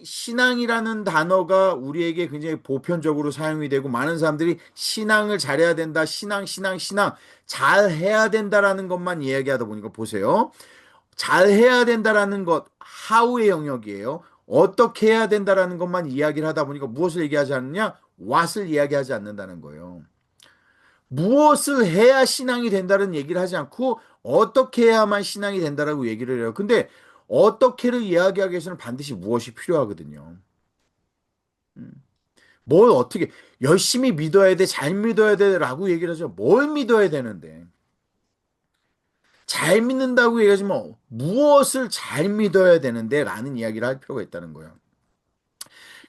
신앙이라는 단어가 우리에게 굉장히 보편적으로 사용이 되고 많은 사람들이 신앙을 잘해야 된다. 신앙 잘해야 된다라는 것만 이야기하다 보니까 보세요. 잘해야 된다라는 것 how의 영역이에요. 어떻게 해야 된다라는 것만 이야기를 하다 보니까 무엇을 얘기하지 않느냐? what을 이야기하지 않는다는 거예요. 무엇을 해야 신앙이 된다는 얘기를 하지 않고 어떻게 해야만 신앙이 된다라고 얘기를 해요. 근데 어떻게를 이야기하기 위해서는 반드시 무엇이 필요하거든요. 뭘 어떻게 열심히 믿어야 돼, 잘 믿어야 돼라고 얘기를 하죠. 뭘 믿어야 되는데. 잘 믿는다고 얘기하지만 무엇을 잘 믿어야 되는데 라는 이야기를 할 필요가 있다는 거예요.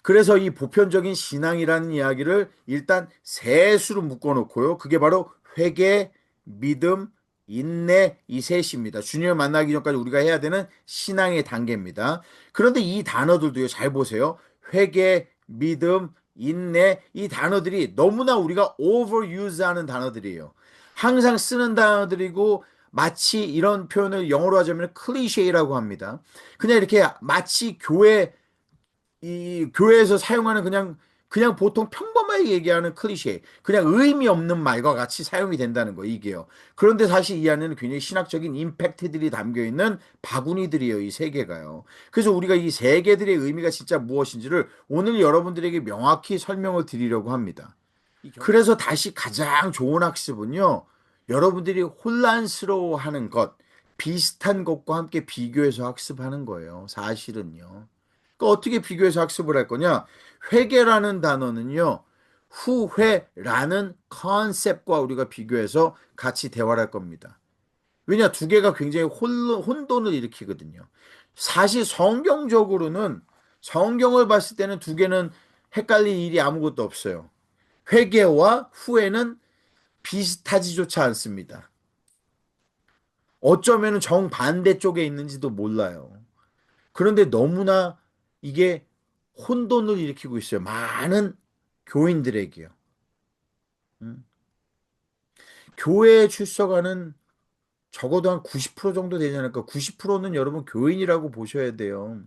그래서 이 보편적인 신앙이라는 이야기를 일단 셋으로 묶어놓고요. 그게 바로 회개, 믿음, 인내 이 셋입니다. 주님을 만나기 전까지 우리가 해야 되는 신앙의 단계입니다. 그런데 이 단어들도요. 잘 보세요. 회개, 믿음, 인내 이 단어들이 너무나 우리가 overuse하는 단어들이에요. 항상 쓰는 단어들이고 마치 이런 표현을 영어로 하자면 클리셰라고 합니다. 그냥 이렇게 마치 이 교회에서 사용하는 그냥 보통 평범하게 얘기하는 클리셰, 그냥 의미 없는 말과 같이 사용이 된다는 거 이게요. 그런데 사실 이 안에는 굉장히 신학적인 임팩트들이 담겨 있는 바구니들이에요, 이 세 개가요. 그래서 우리가 이 세 개들의 의미가 진짜 무엇인지를 오늘 여러분들에게 명확히 설명을 드리려고 합니다. 그래서 다시 가장 좋은 학습은요, 여러분들이 혼란스러워하는 것, 비슷한 것과 함께 비교해서 학습하는 거예요, 사실은요. 그러니까 어떻게 비교해서 학습을 할 거냐? 회계라는 단어는요, 후회라는 컨셉과 우리가 비교해서 같이 대화를 할 겁니다. 왜냐, 두 개가 굉장히 혼돈을 일으키거든요. 사실 성경적으로는, 성경을 봤을 때는 두 개는 헷갈릴 일이 아무것도 없어요. 회개와 후회는 비슷하지조차 않습니다. 어쩌면 정반대 쪽에 있는지도 몰라요. 그런데 너무나 이게 혼돈을 일으키고 있어요. 많은 교인들에게요. 음. 교회에 출석하는 적어도 한 90% 정도 되지 않을까? 90%는 여러분 교인이라고 보셔야 돼요.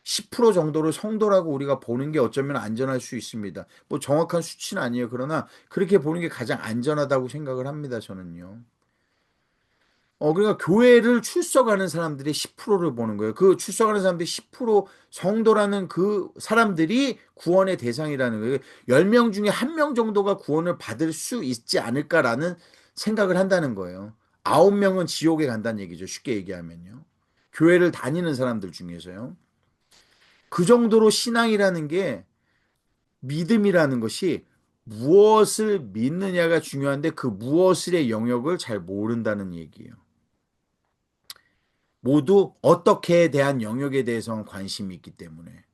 10% 정도를 성도라고 우리가 보는 게 어쩌면 안전할 수 있습니다. 뭐 정확한 수치는 아니에요. 그러나 그렇게 보는 게 가장 안전하다고 생각을 합니다. 저는요. 그러니까 교회를 출석하는 사람들의 10%를 보는 거예요. 그 출석하는 사람들이 10% 성도라는 그 사람들이 구원의 대상이라는 거예요. 10명 중에 1명 정도가 구원을 받을 수 있지 않을까라는 생각을 한다는 거예요. 9명은 지옥에 간다는 얘기죠. 쉽게 얘기하면요. 교회를 다니는 사람들 중에서요. 그 정도로 신앙이라는 게 믿음이라는 것이 무엇을 믿느냐가 중요한데 그 무엇의 영역을 잘 모른다는 얘기예요. 모두 어떻게에 대한 영역에 대해서 관심이 있기 때문에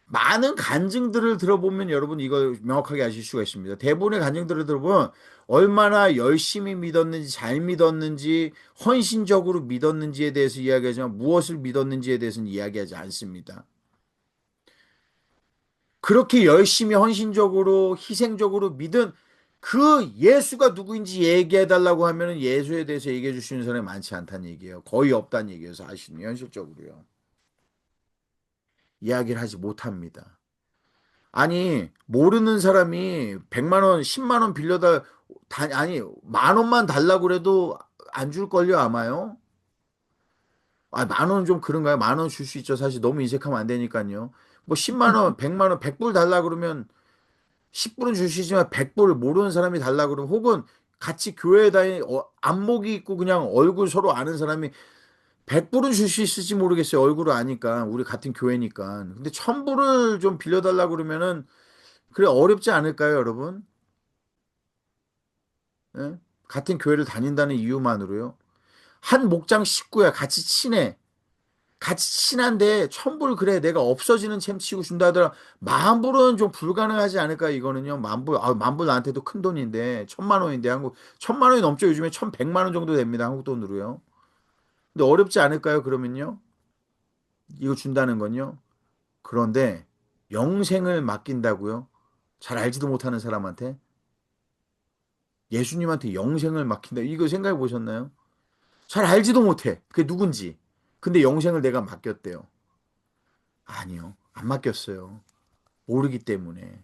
많은 간증들을 들어보면 여러분 이거 명확하게 아실 수가 있습니다. 대부분의 간증들을 들어보면 얼마나 열심히 믿었는지 잘 믿었는지 헌신적으로 믿었는지에 대해서 이야기하지만 무엇을 믿었는지에 대해서는 이야기하지 않습니다. 그렇게 열심히 헌신적으로 희생적으로 믿은 그 예수가 누구인지 얘기해 달라고 하면 예수에 대해서 얘기해 주시는 사람이 많지 않다는 얘기예요. 거의 없다는 얘기예요. 사실은 현실적으로요. 이야기를 하지 못합니다. 아니, 모르는 사람이 100만 원, 10만 원 아니, 만 원만 달라고 그래도 안 줄걸요, 아마요? 아, 만 원은 좀 그런가요? 만 원 줄 수 있죠. 사실 너무 인색하면 안 되니까요. 뭐 10만 원, 100만 원, 100불 달라 그러면 10불은 줄 수 있지만 100불 모르는 사람이 달라 그러면 혹은 같이 교회 안목이 있고 그냥 얼굴 서로 아는 사람이 100불은 줄 수 있을지 모르겠어요. 얼굴을 아니까. 우리 같은 교회니까. 근데 1000불을 좀 빌려달라 그러면은 그래 어렵지 않을까요, 여러분? 예? 같은 교회를 다닌다는 이유만으로요. 한 목장 식구야. 같이 친해. 같이 친한데 1000불 그래 내가 없어지는 셈 치고 준다 하더라. 만불은 좀 불가능하지 않을까 이거는요. 만불 만불 나한테도 큰 돈인데 1000만 원인데 한국 1000만 원이 넘죠. 요즘에 1100만 원 정도 됩니다. 한국 돈으로요. 근데 어렵지 않을까요? 그러면요. 이거 준다는 건요. 그런데 영생을 맡긴다고요? 잘 알지도 못하는 사람한테 예수님한테 영생을 맡긴다. 이거 생각해 보셨나요? 잘 알지도 못해. 그게 누군지. 근데 영생을 내가 맡겼대요. 아니요. 안 맡겼어요. 모르기 때문에.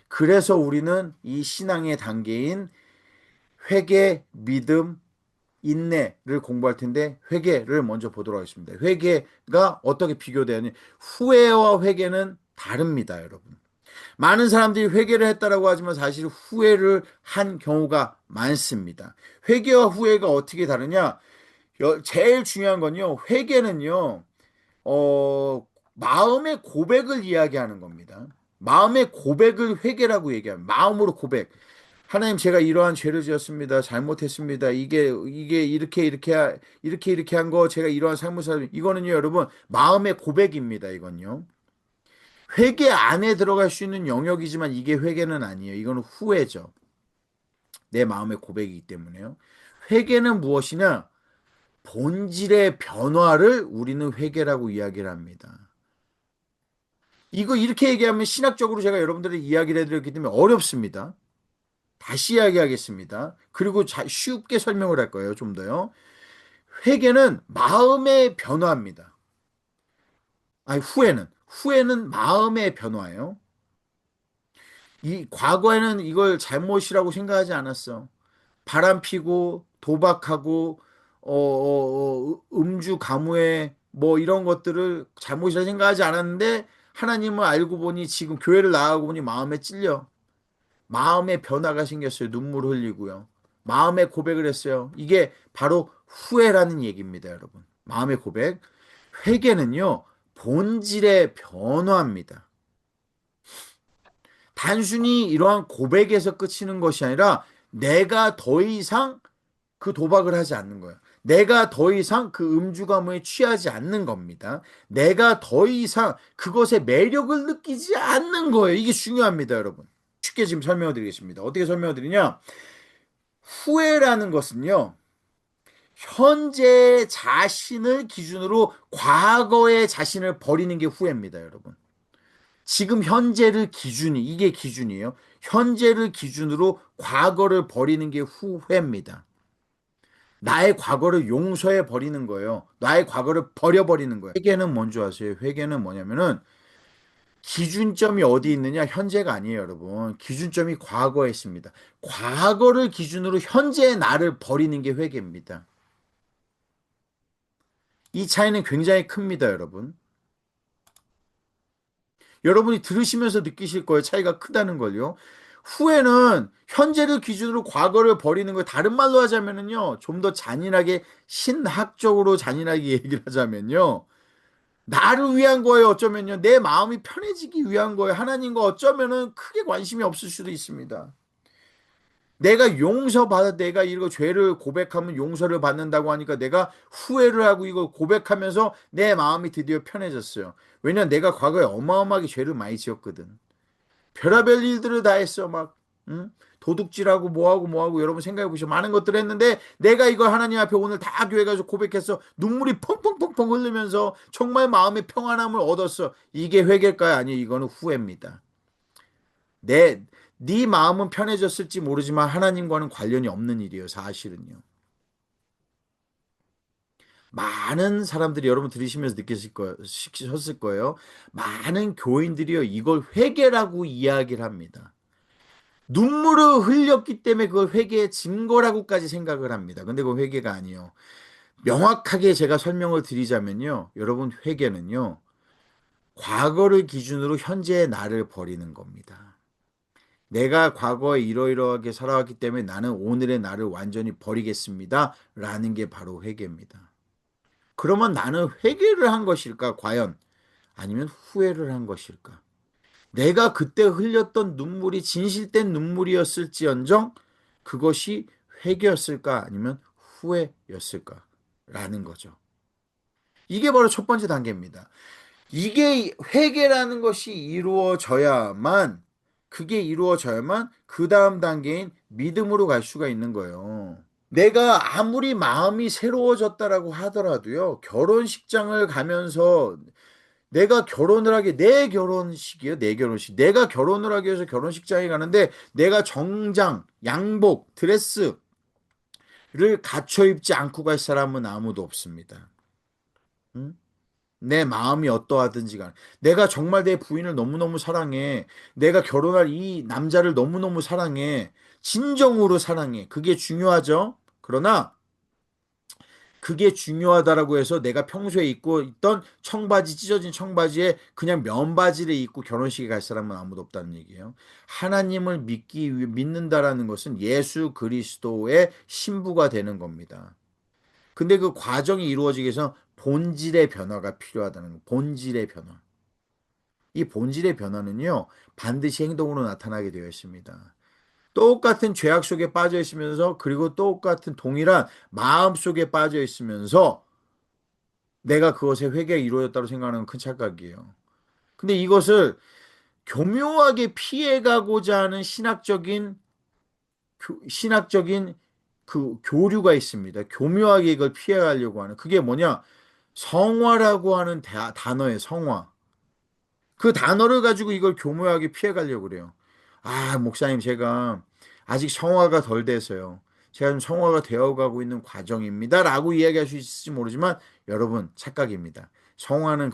그래서 우리는 이 신앙의 단계인 회개, 믿음, 인내를 공부할 텐데 회개를 먼저 보도록 하겠습니다. 회개가 어떻게 비교되느냐? 후회와 회개는 다릅니다, 여러분. 많은 사람들이 회개를 했다라고 하지만 사실 후회를 한 경우가 많습니다. 회개와 후회가 어떻게 다르냐? 제일 중요한 건요. 회개는요. 마음의 고백을 이야기하는 겁니다. 마음의 고백을 회개라고 얘기합니다. 마음으로 고백. 하나님, 제가 이러한 죄를 지었습니다. 잘못했습니다. 이게 이렇게 한 거 제가 이러한 삶을 살 이거는요, 여러분, 마음의 고백입니다. 이건요. 회개 안에 들어갈 수 있는 영역이지만 이게 회개는 아니에요. 이거는 후회죠. 내 마음의 고백이기 때문에요. 회개는 무엇이냐? 본질의 변화를 우리는 회개라고 이야기를 합니다. 이거 이렇게 얘기하면 신학적으로 제가 여러분들의 이야기를 해드렸기 때문에 어렵습니다. 다시 이야기하겠습니다. 그리고 쉽게 설명을 할 거예요. 좀 더요. 회개는 마음의 변화입니다. 아니, 후회는 마음의 변화예요. 이 과거에는 이걸 잘못이라고 생각하지 않았어. 바람 피고 도박하고 음주 가무에 뭐 이런 것들을 잘못이라 생각하지 않았는데 하나님을 알고 보니 지금 교회를 나가고 보니 마음에 찔려. 마음의 변화가 생겼어요. 눈물 흘리고요. 마음의 고백을 했어요. 이게 바로 후회라는 얘기입니다, 여러분. 마음의 고백. 회개는요, 본질의 변화입니다. 단순히 이러한 고백에서 끝이는 것이 아니라 내가 더 이상 그 도박을 하지 않는 거예요. 내가 더 이상 그 음주 가무에 취하지 않는 겁니다. 내가 더 이상 그것의 매력을 느끼지 않는 거예요. 이게 중요합니다, 여러분. 쉽게 지금 설명을 드리겠습니다. 어떻게 설명을 드리냐? 후회라는 것은요, 현재 자신을 기준으로 과거의 자신을 버리는 게 후회입니다, 여러분. 지금 현재를 이게 기준이에요. 현재를 기준으로 과거를 버리는 게 후회입니다. 나의 과거를 용서해 버리는 거예요. 나의 과거를 버려버리는 거예요. 회개는 뭔지 아세요? 회개는 뭐냐면은 기준점이 어디 있느냐? 현재가 아니에요, 여러분. 기준점이 과거에 있습니다. 과거를 기준으로 현재의 나를 버리는 게 회개입니다. 이 차이는 굉장히 큽니다, 여러분. 여러분이 들으시면서 느끼실 거예요. 차이가 크다는 걸요. 후회는 현재를 기준으로 과거를 버리는 거 다른 말로 하자면은요. 좀 더 잔인하게 신학적으로 잔인하게 얘기를 하자면요. 나를 위한 거예요. 어쩌면요. 내 마음이 편해지기 위한 거예요. 하나님과 어쩌면은 크게 관심이 없을 수도 있습니다. 내가 이거 죄를 고백하면 용서를 받는다고 하니까 내가 후회를 하고 이거 고백하면서 내 마음이 드디어 편해졌어요. 왜냐면 내가 과거에 어마어마하게 죄를 많이 지었거든. 별의별 일들을 다 했어. 막 응? 도둑질하고 뭐하고 여러분 생각해 보시죠. 많은 것들을 했는데 내가 이거 하나님 앞에 오늘 다 교회 가서 고백했어. 눈물이 펑펑펑펑 흐르면서 정말 마음의 평안함을 얻었어. 이게 회개일까요? 아니요. 이거는 후회입니다. 네 마음은 편해졌을지 모르지만 하나님과는 관련이 없는 일이에요. 사실은요. 많은 사람들이 여러분 들으시면서 느끼셨을 거예요. 많은 교인들이요. 이걸 회개라고 이야기를 합니다. 눈물을 흘렸기 때문에 그걸 회개의 증거라고까지 생각을 합니다. 근데 그건 회개가 아니에요. 명확하게 제가 설명을 드리자면요. 여러분 회개는요. 과거를 기준으로 현재의 나를 버리는 겁니다. 내가 과거에 이러이러하게 살아왔기 때문에 나는 오늘의 나를 완전히 버리겠습니다. 라는 게 바로 회개입니다. 그러면 나는 회개를 한 것일까? 과연? 아니면 후회를 한 것일까? 내가 그때 흘렸던 눈물이 진실된 눈물이었을지언정 그것이 회개였을까? 아니면 후회였을까? 라는 거죠. 이게 바로 첫 번째 단계입니다. 이게 회개라는 것이 그게 이루어져야만 그 다음 단계인 믿음으로 갈 수가 있는 거예요. 내가 아무리 마음이 새로워졌다라고 하더라도요, 결혼식장을 가면서 내가 결혼을 하게, 내 결혼식이에요, 내 결혼식. 내가 결혼을 하기 위해서 결혼식장에 가는데 내가 정장, 양복, 드레스를 갖춰 입지 않고 갈 사람은 아무도 없습니다. 응? 내 마음이 어떠하든지 간에. 내가 정말 내 부인을 너무너무 사랑해. 내가 결혼할 이 남자를 너무너무 사랑해. 진정으로 사랑해. 그게 중요하죠. 그러나 그게 중요하다라고 해서 내가 평소에 입고 있던 청바지, 찢어진 청바지에 그냥 면바지를 입고 결혼식에 갈 사람은 아무도 없다는 얘기예요. 하나님을 믿는다라는 것은 예수 그리스도의 신부가 되는 겁니다. 근데 그 과정이 이루어지기 위해서 본질의 변화가 필요하다는 거. 본질의 변화. 이 본질의 변화는요, 반드시 행동으로 나타나게 되어 있습니다. 똑같은 죄악 속에 빠져 있으면서, 그리고 똑같은 동일한 마음 속에 빠져 있으면서 내가 그것에 회개가 이루어졌다고 생각하는 건 큰 착각이에요. 근데 이것을 교묘하게 피해가고자 하는 신학적인 그 교류가 있습니다. 교묘하게 이걸 피해가려고 하는. 그게 뭐냐? 성화라고 하는 단어의 성화. 그 단어를 가지고 이걸 교묘하게 피해가려고 그래요. 아, 목사님, 제가 아직 성화가 덜 돼서요. 제가 좀 성화가 되어가고 있는 과정입니다. 라고 이야기할 수 있을지 모르지만 여러분, 착각입니다. 성화는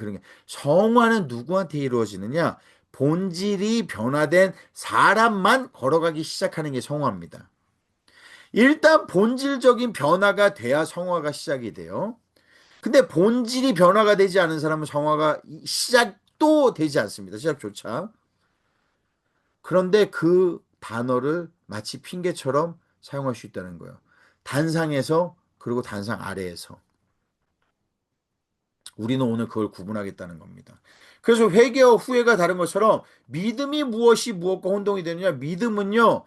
누구한테 이루어지느냐? 본질이 변화된 사람만 걸어가기 시작하는 게 성화입니다. 일단 본질적인 변화가 돼야 성화가 시작이 돼요. 근데 본질이 변화가 되지 않은 사람은 성화가 시작도 되지 않습니다. 시작조차. 그런데 그 단어를 마치 핑계처럼 사용할 수 있다는 거예요. 단상에서 그리고 단상 아래에서. 우리는 오늘 그걸 구분하겠다는 겁니다. 그래서 회개와 후회가 다른 것처럼 믿음이 무엇이 무엇과 혼동이 되느냐? 믿음은요.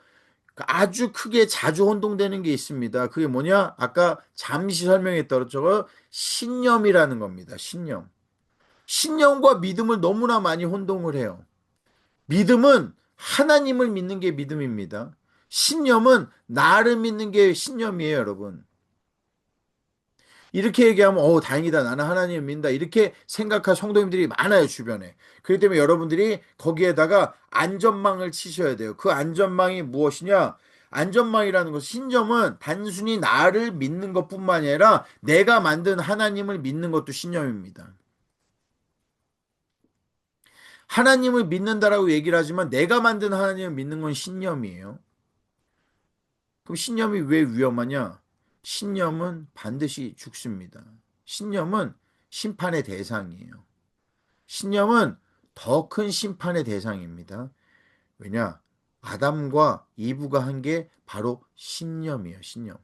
아주 크게 자주 혼동되는 게 있습니다. 그게 뭐냐? 아까 잠시 설명했던 저거 신념이라는 겁니다. 신념. 신념과 믿음을 너무나 많이 혼동을 해요. 믿음은 하나님을 믿는 게 믿음입니다. 신념은 나를 믿는 게 신념이에요, 여러분. 이렇게 얘기하면 다행이다. 나는 하나님을 믿는다. 이렇게 생각할 성도님들이 많아요, 주변에. 그렇기 때문에 여러분들이 거기에다가 안전망을 치셔야 돼요. 그 안전망이 무엇이냐? 안전망이라는 것, 신념은 단순히 나를 믿는 것뿐만 아니라 내가 만든 하나님을 믿는 것도 신념입니다. 하나님을 믿는다라고 얘기를 하지만 내가 만든 하나님을 믿는 건 신념이에요. 그럼 신념이 왜 위험하냐? 신념은 반드시 죽습니다. 신념은 심판의 대상이에요. 신념은 더 큰 심판의 대상입니다. 왜냐? 아담과 이브가 한 게 바로 신념이에요, 신념.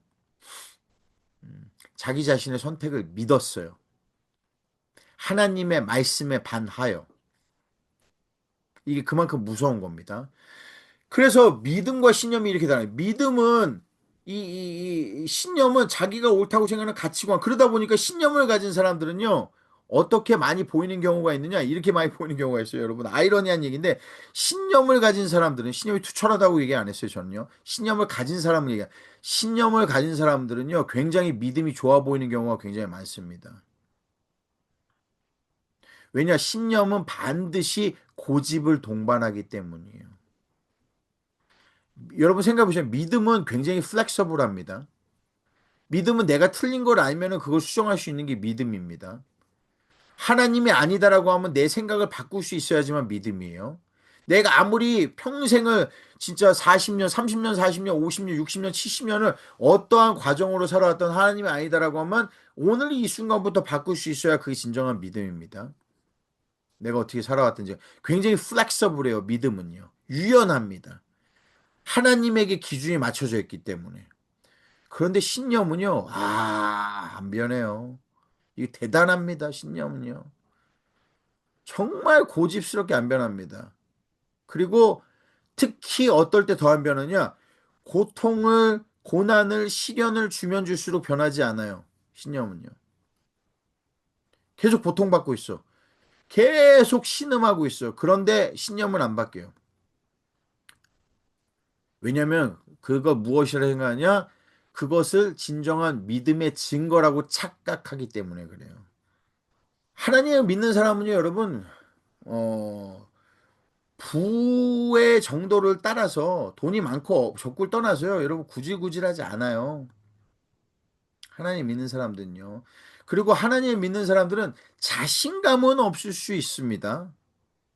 자기 자신의 선택을 믿었어요. 하나님의 말씀에 반하여. 이게 그만큼 무서운 겁니다. 그래서 믿음과 신념이 이렇게 다르요. 믿음은 이 신념은 자기가 옳다고 생각하는 가치관. 그러다 보니까 신념을 가진 사람들은요. 어떻게 많이 보이는 경우가 있느냐? 이렇게 많이 보이는 경우가 있어요, 여러분. 아이러니한 얘기인데 신념을 가진 사람들은 신념이 투철하다고 얘기 안 했어요, 저는요. 신념을 가진 사람들은요. 굉장히 믿음이 좋아 보이는 경우가 굉장히 많습니다. 왜냐? 신념은 반드시 고집을 동반하기 때문이에요. 여러분 생각해 보시면 믿음은 굉장히 플렉서블합니다. 믿음은 내가 틀린 걸 알면은 그걸 수정할 수 있는 게 믿음입니다. 하나님이 아니다라고 하면 내 생각을 바꿀 수 있어야지만 믿음이에요. 내가 아무리 평생을 진짜 40년, 30년, 40년, 50년, 60년, 70년을 어떠한 과정으로 살아왔던 하나님이 아니다라고 하면 오늘 이 순간부터 바꿀 수 있어야 그게 진정한 믿음입니다. 내가 어떻게 살아왔든지 굉장히 플렉서블해요. 믿음은요. 유연합니다. 하나님에게 기준이 맞춰져 있기 때문에. 그런데 신념은요, 안 변해요. 이게 대단합니다, 신념은요. 정말 고집스럽게 안 변합니다. 그리고 특히 어떨 때 더 안 변하냐? 고난을, 시련을 주면 줄수록 변하지 않아요. 신념은요. 계속 고통받고 있어. 계속 신음하고 있어. 그런데 신념은 안 바뀌어요. 왜냐면 그거 무엇이라 생각하냐? 그것을 진정한 믿음의 증거라고 착각하기 때문에 그래요. 하나님을 믿는 사람은요, 여러분, 어, 부의 정도를 따라서 돈이 많고 적고를 떠나서요, 여러분 구질구질하지 않아요. 하나님 믿는 사람들은요. 그리고 하나님을 믿는 사람들은 자신감은 없을 수 있습니다.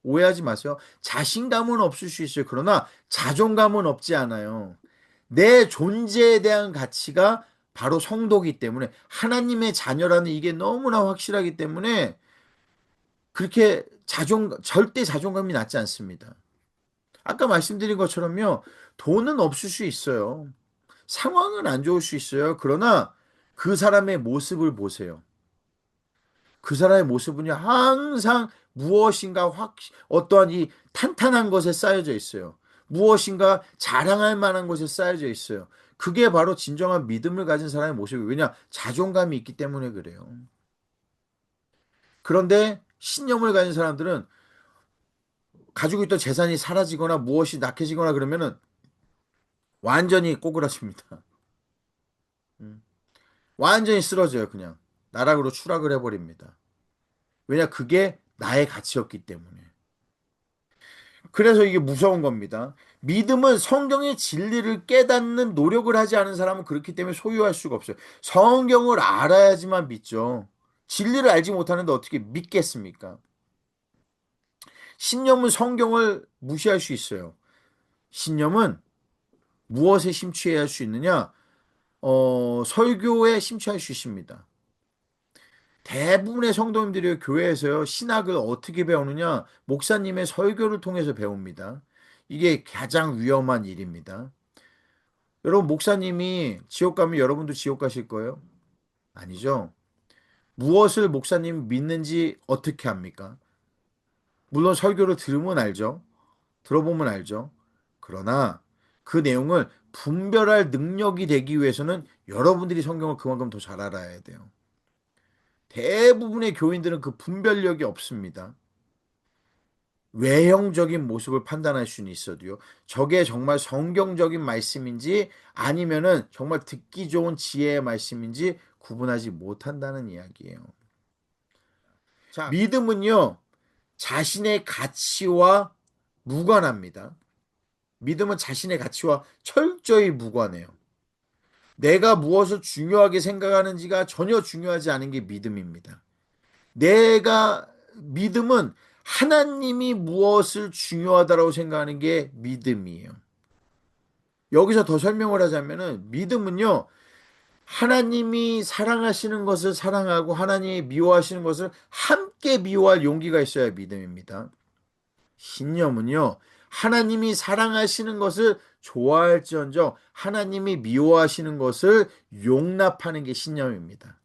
오해하지 마세요. 자신감은 없을 수 있어요. 그러나 자존감은 없지 않아요. 내 존재에 대한 가치가 바로 성도기 때문에 하나님의 자녀라는 이게 너무나 확실하기 때문에 그렇게 절대 자존감이 낮지 않습니다. 아까 말씀드린 것처럼요, 돈은 없을 수 있어요. 상황은 안 좋을 수 있어요. 그러나 그 사람의 모습을 보세요. 그 사람의 모습은요, 항상 무엇인가 어떠한 이 탄탄한 것에 쌓여져 있어요. 무엇인가 자랑할 만한 것에 쌓여져 있어요. 그게 바로 진정한 믿음을 가진 사람의 모습이에요. 왜냐? 자존감이 있기 때문에 그래요. 그런데 신념을 가진 사람들은 가지고 있던 재산이 사라지거나 무엇이 낙해지거나 그러면은 완전히 꼬그라집니다. 음. 완전히 쓰러져요, 그냥. 나락으로 추락을 해버립니다. 왜냐? 그게 나의 가치였기 때문에. 그래서 이게 무서운 겁니다. 믿음은 성경의 진리를 깨닫는 노력을 하지 않은 사람은 그렇기 때문에 소유할 수가 없어요. 성경을 알아야지만 믿죠. 진리를 알지 못하는데 어떻게 믿겠습니까? 신념은 성경을 무시할 수 있어요. 신념은 무엇에 심취해야 할 수 있느냐? 설교에 심취할 수 있습니다. 대부분의 성도님들이 교회에서요, 신학을 어떻게 배우느냐? 목사님의 설교를 통해서 배웁니다. 이게 가장 위험한 일입니다. 여러분, 목사님이 지옥 가면 여러분도 지옥 가실 거예요? 아니죠. 무엇을 목사님 믿는지 어떻게 합니까? 물론 설교를 들으면 알죠. 들어보면 알죠. 그러나 그 내용을 분별할 능력이 되기 위해서는 여러분들이 성경을 그만큼 더 잘 알아야 돼요. 대부분의 교인들은 그 분별력이 없습니다. 외형적인 모습을 판단할 수는 있어도요. 저게 정말 성경적인 말씀인지 아니면은 정말 듣기 좋은 지혜의 말씀인지 구분하지 못한다는 이야기예요. 자, 믿음은요, 자신의 가치와 무관합니다. 믿음은 자신의 가치와 철저히 무관해요. 내가 무엇을 중요하게 생각하는지가 전혀 중요하지 않은 게 믿음입니다. 내가 믿음은 하나님이 무엇을 중요하다고 생각하는 게 믿음이에요. 여기서 더 설명을 하자면은 믿음은요. 하나님이 사랑하시는 것을 사랑하고 하나님이 미워하시는 것을 함께 미워할 용기가 있어야 믿음입니다. 신념은요. 하나님이 사랑하시는 것을 좋아할지언정 하나님이 미워하시는 것을 용납하는 게 신념입니다.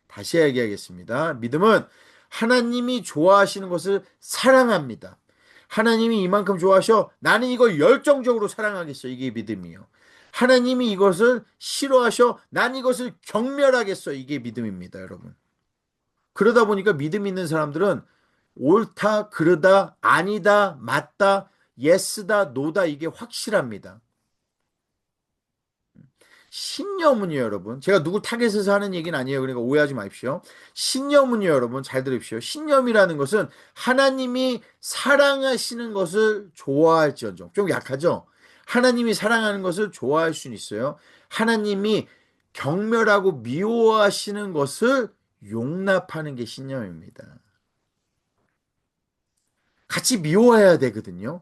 다시 얘기하겠습니다. 믿음은 하나님이 좋아하시는 것을 사랑합니다. 하나님이 이만큼 좋아하셔. 나는 이걸 열정적으로 사랑하겠어. 이게 믿음이요. 하나님이 이것을 싫어하셔. 난 이것을 경멸하겠어. 이게 믿음입니다, 여러분. 그러다 보니까 믿음 있는 사람들은 옳다, 그르다, 아니다, 맞다, 예스다, 노다 이게 확실합니다. 신념은요, 여러분. 제가 누구 타겟에서 하는 얘기는 아니에요. 그러니까 오해하지 마십시오. 신념은요, 여러분. 잘 들으십시오. 신념이라는 것은 하나님이 사랑하시는 것을 좋아할지언정. 좀 약하죠? 하나님이 사랑하는 것을 좋아할 수는 있어요. 하나님이 경멸하고 미워하시는 것을 용납하는 게 신념입니다. 같이 미워해야 되거든요.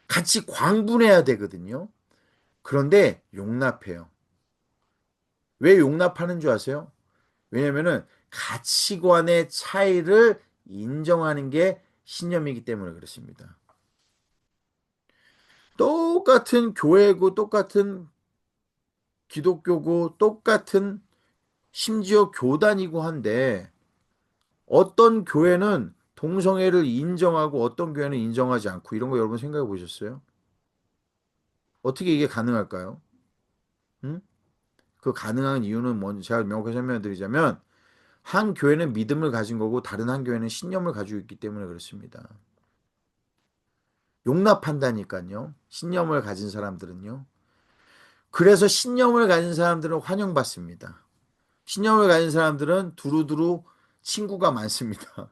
같이 광분해야 되거든요. 그런데 용납해요. 왜 용납하는 줄 아세요? 왜냐면은 가치관의 차이를 인정하는 게 신념이기 때문에 그렇습니다. 똑같은 교회고 똑같은 기독교고 똑같은 심지어 교단이고 한데 어떤 교회는 동성애를 인정하고 어떤 교회는 인정하지 않고 이런 거 여러분 생각해 보셨어요? 어떻게 이게 가능할까요? 응? 그 가능한 이유는 뭔지 제가 명확하게 설명해 드리자면 한 교회는 믿음을 가진 거고 다른 한 교회는 신념을 가지고 있기 때문에 그렇습니다. 용납한다니까요. 신념을 가진 사람들은요. 그래서 신념을 가진 사람들은 환영받습니다. 신념을 가진 사람들은 두루두루 친구가 많습니다.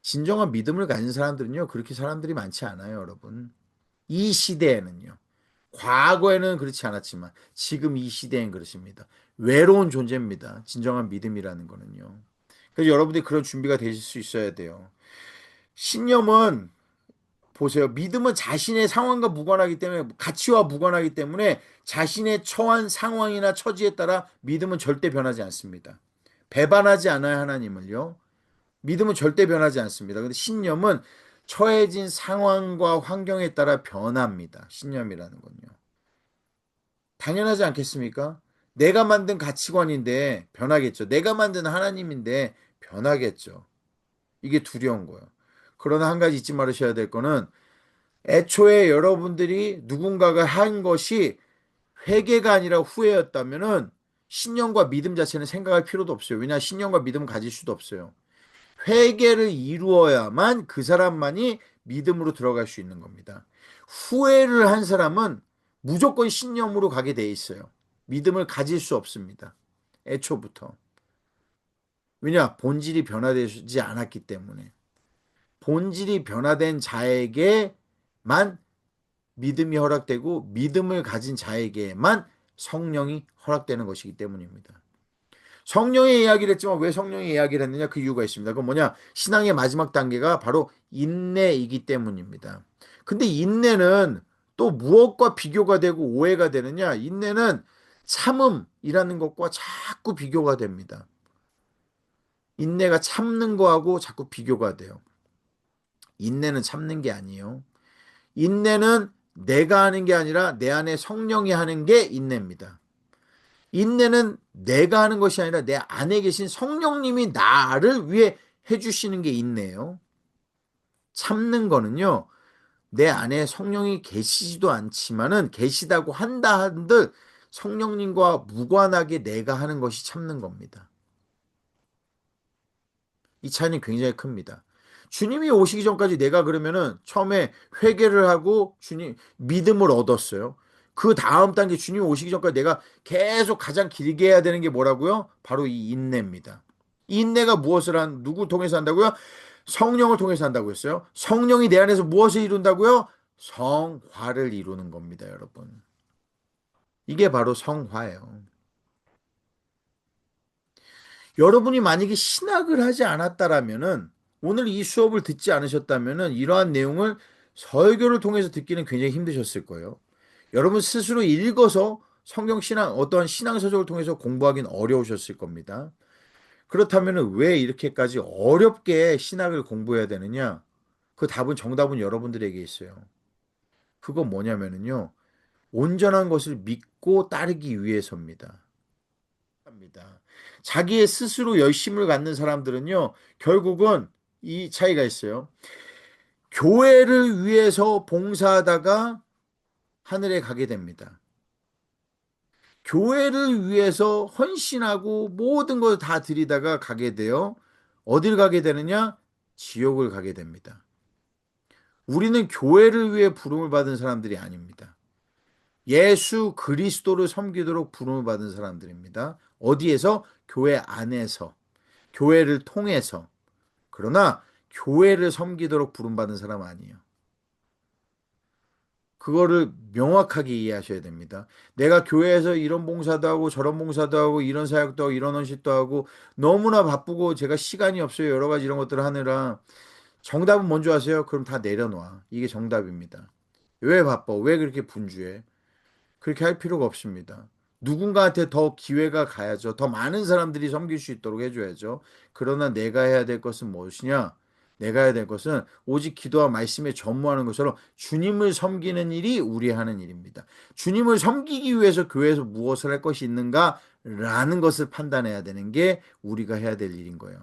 진정한 믿음을 가진 사람들은요. 그렇게 사람들이 많지 않아요, 여러분. 이 시대에는요. 과거에는 그렇지 않았지만 지금 이 시대엔 그렇습니다. 외로운 존재입니다. 진정한 믿음이라는 거는요. 그래서 여러분들이 그런 준비가 되실 수 있어야 돼요. 신념은 보세요. 믿음은 자신의 상황과 무관하기 때문에 가치와 무관하기 때문에 자신의 처한 상황이나 처지에 따라 믿음은 절대 변하지 않습니다. 배반하지 않아요, 하나님을요. 믿음은 절대 변하지 않습니다. 근데 신념은 처해진 상황과 환경에 따라 변합니다. 신념이라는 건요. 당연하지 않겠습니까? 내가 만든 가치관인데 변하겠죠. 내가 만든 하나님인데 변하겠죠. 이게 두려운 거예요. 그러나 한 가지 잊지 말으셔야 될 거는 애초에 여러분들이 누군가가 한 것이 회개가 아니라 후회였다면은 신념과 믿음 자체는 생각할 필요도 없어요. 왜냐 신념과 믿음을 가질 수도 없어요. 회개를 이루어야만 그 사람만이 믿음으로 들어갈 수 있는 겁니다. 후회를 한 사람은 무조건 신념으로 가게 돼 있어요. 믿음을 가질 수 없습니다. 애초부터. 왜냐? 본질이 변화되지 않았기 때문에. 본질이 변화된 자에게만 믿음이 허락되고 믿음을 가진 자에게만 성령이 허락되는 것이기 때문입니다. 성령의 이야기를 했지만 왜 성령의 이야기를 했느냐 그 이유가 있습니다. 그건 뭐냐 신앙의 마지막 단계가 바로 인내이기 때문입니다. 근데 인내는 또 무엇과 비교가 되고 오해가 되느냐 인내는 참음이라는 것과 자꾸 비교가 됩니다. 인내가 참는 거하고 자꾸 비교가 돼요. 인내는 참는 게 아니에요. 인내는 내가 하는 게 아니라 내 안에 성령이 하는 게 인내입니다. 인내는 내가 하는 것이 아니라 내 안에 계신 성령님이 나를 위해 해주시는 게 인내예요. 참는 거는요, 내 안에 성령이 계시지도 않지만은 계시다고 한다 한들 성령님과 무관하게 내가 하는 것이 참는 겁니다. 이 차이는 굉장히 큽니다. 주님이 오시기 전까지 내가 그러면은 처음에 회개를 하고 주님 믿음을 얻었어요. 그 다음 단계 주님 오시기 전까지 내가 계속 가장 길게 해야 되는 게 뭐라고요? 바로 이 인내입니다. 이 인내가 무엇을 누구 통해서 한다고요? 성령을 통해서 한다고 했어요. 성령이 내 안에서 무엇을 이룬다고요? 성화를 이루는 겁니다, 여러분. 이게 바로 성화예요. 여러분이 만약에 신학을 하지 않았다라면은 오늘 이 수업을 듣지 않으셨다면은 이러한 내용을 설교를 통해서 듣기는 굉장히 힘드셨을 거예요. 여러분 스스로 읽어서 성경 신앙 어떠한 신앙 서적을 통해서 공부하기는 어려우셨을 겁니다. 그렇다면은 왜 이렇게까지 어렵게 신학을 공부해야 되느냐? 그 답은 정답은 여러분들에게 있어요. 그건 뭐냐면은요. 온전한 것을 믿고 따르기 위해서입니다. 합니다. 자기의 스스로 열심을 갖는 사람들은요, 결국은 이 차이가 있어요. 교회를 위해서 봉사하다가 하늘에 가게 됩니다. 교회를 위해서 헌신하고 모든 걸 다 드리다가 가게 돼요. 어딜 가게 되느냐? 지옥을 가게 됩니다. 우리는 교회를 위해 부름을 받은 사람들이 아닙니다. 예수 그리스도를 섬기도록 부름을 받은 사람들입니다. 어디에서? 교회 안에서, 교회를 통해서. 그러나 교회를 섬기도록 부름받은 사람 아니에요. 그거를 명확하게 이해하셔야 됩니다. 내가 교회에서 이런 봉사도 하고 저런 봉사도 하고 이런 사역도 하고 이런 헌신도 하고 너무나 바쁘고 제가 시간이 없어요. 여러 가지 이런 것들을 하느라 정답은 뭔지 아세요? 그럼 다 내려놔. 이게 정답입니다. 왜 바빠? 왜 그렇게 분주해? 그렇게 할 필요가 없습니다. 누군가한테 더 기회가 가야죠. 더 많은 사람들이 섬길 수 있도록 해줘야죠. 그러나 내가 해야 될 것은 무엇이냐? 내가 해야 될 것은 오직 기도와 말씀에 전무하는 것처럼 주님을 섬기는 일이 우리 하는 일입니다. 주님을 섬기기 위해서 교회에서 무엇을 할 것이 있는가? 라는 것을 판단해야 되는 게 우리가 해야 될 일인 거예요.